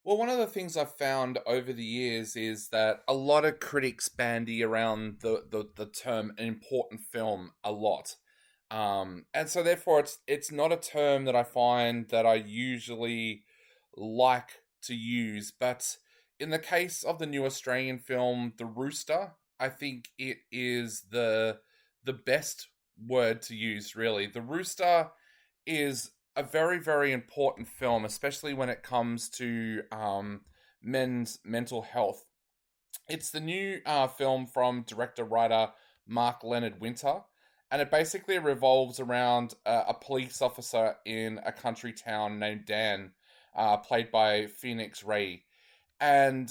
Well, one of the things I've found over the years is that a lot of critics bandy around the term an important film a lot. And so therefore it's not a term that I find that I usually like to use. But in the case of the new Australian film, The Rooster, I think it is the best word to use, really. The Rooster is a very, very important film, especially when it comes to men's mental health. It's the new film from director writer Mark Leonard Winter, and it basically revolves around a police officer in a country town named Dan, played by Phoenix Ray. And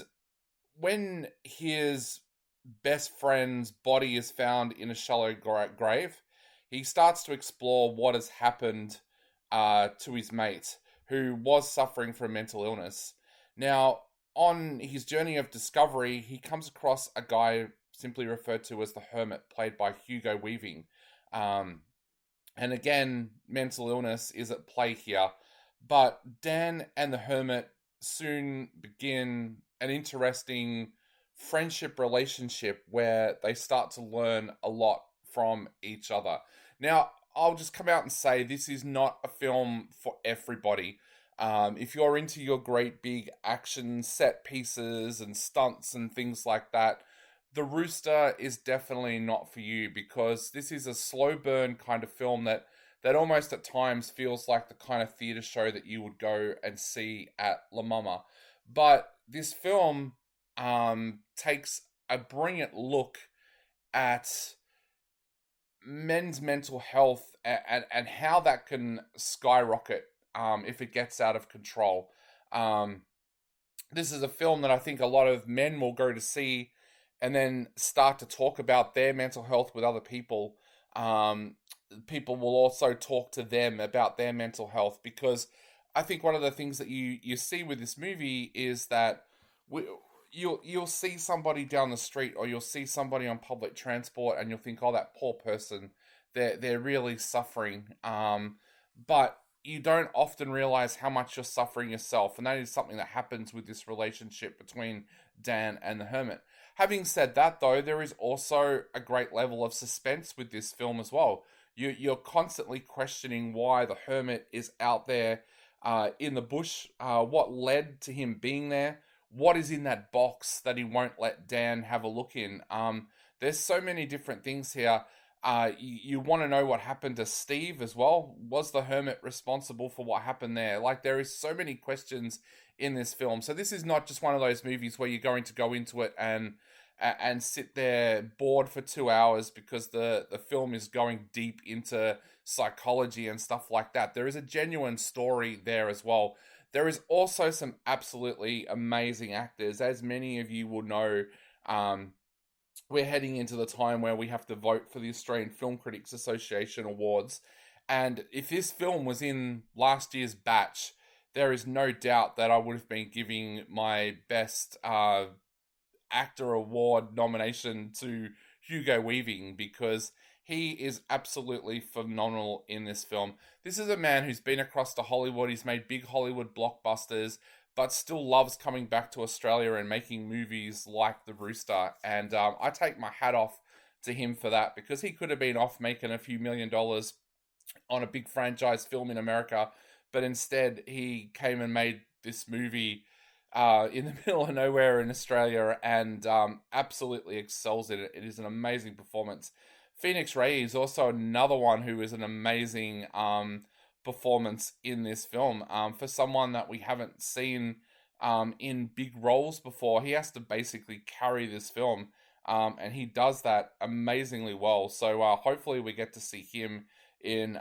when his best friend's body is found in a shallow grave, he starts to explore what has happened to his mate, who was suffering from mental illness. Now, on his journey of discovery, he comes across a guy simply referred to as the Hermit, played by Hugo Weaving. Um, and again, mental illness is at play here. But Dan and the Hermit soon begin an interesting friendship relationship where they start to learn a lot from each other. Now, I'll just come out and say this is not a film for everybody. If you're into your great big action set pieces and stunts and things like that, The Rooster is definitely not for you, because this is a slow burn kind of film that almost at times feels like the kind of theatre show that you would go and see at La Mama. But this film takes a brilliant look at men's mental health and how that can skyrocket if it gets out of control. Um, this is a film that I think a lot of men will go to see and then start to talk about their mental health with other people. Um, People will also talk to them about their mental health, because I think one of the things that you see with this movie is that we, you'll see somebody down the street, or you'll see somebody on public transport, and you'll think, oh, that poor person, they're really suffering. But you don't often realize how much you're suffering yourself, and that is something that happens with this relationship between Dan and the Hermit. Having said that, though, there is also a great level of suspense with this film as well. You're constantly questioning why the Hermit is out there in the bush, what led to him being there, what is in that box that he won't let Dan have a look in. There's so many different things here. You want to know what happened to Steve as well. Was the Hermit responsible for what happened there? Like, there is so many questions in this film. So this is not just one of those movies where you're going to go into it and sit there bored for 2 hours, because the film is going deep into psychology and stuff like that. There is a genuine story there as well. There is also some absolutely amazing actors. As many of you will know, um, we're heading into the time where we have to vote for the Australian Film Critics Association Awards. And if this film was in last year's batch, there is no doubt that I would have been giving my best actor award nomination to Hugo Weaving, because he is absolutely phenomenal in this film. This is a man who's been across to Hollywood. He's made big Hollywood blockbusters, but still loves coming back to Australia and making movies like The Rooster. And I take my hat off to him for that, because he could have been off making a few $1 million on a big franchise film in America, but instead he came and made this movie in the middle of nowhere in Australia, and absolutely excels in it. It is an amazing performance. Phoenix Ray is also another one who is an amazing performance in this film. For someone that we haven't seen in big roles before, he has to basically carry this film, and he does that amazingly well. So hopefully we get to see him in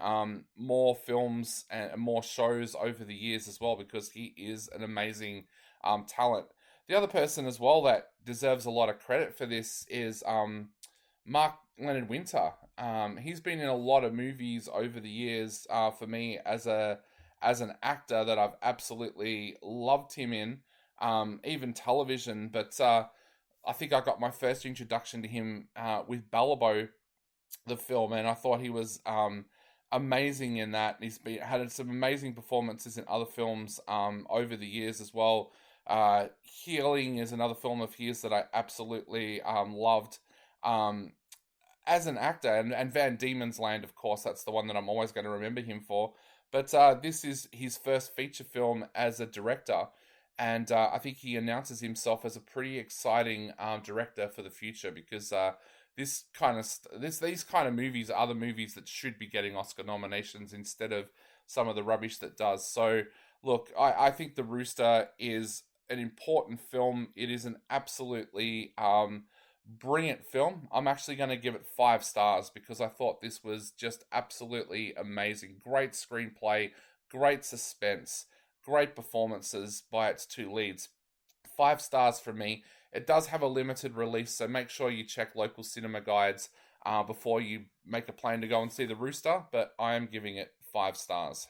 more films and more shows over the years as well, because he is an amazing talent. The other person as well that deserves a lot of credit for this is Mark Leonard Winter. He's been in a lot of movies over the years. For me, as an actor, that I've absolutely loved him in, even television. But I think I got my first introduction to him with Ballabo, the film, and I thought he was amazing in that. He's had some amazing performances in other films over the years as well. Healing is another film of his that I absolutely loved. Um, as an actor, and Van Diemen's Land, of course, that's the one that I'm always going to remember him for. But this is his first feature film as a director, and I think he announces himself as a pretty exciting director for the future because this kind of these kind of movies are the movies that should be getting Oscar nominations instead of some of the rubbish that does. So, look, I think The Rooster is an important film. It is an absolutely brilliant film. I'm actually going to give it 5 stars because I thought this was just absolutely amazing. Great screenplay, great suspense, great performances by its two leads. 5 stars from me. It does have a limited release, so make sure you check local cinema guides before you make a plan to go and see The Rooster, but I am giving it 5 stars.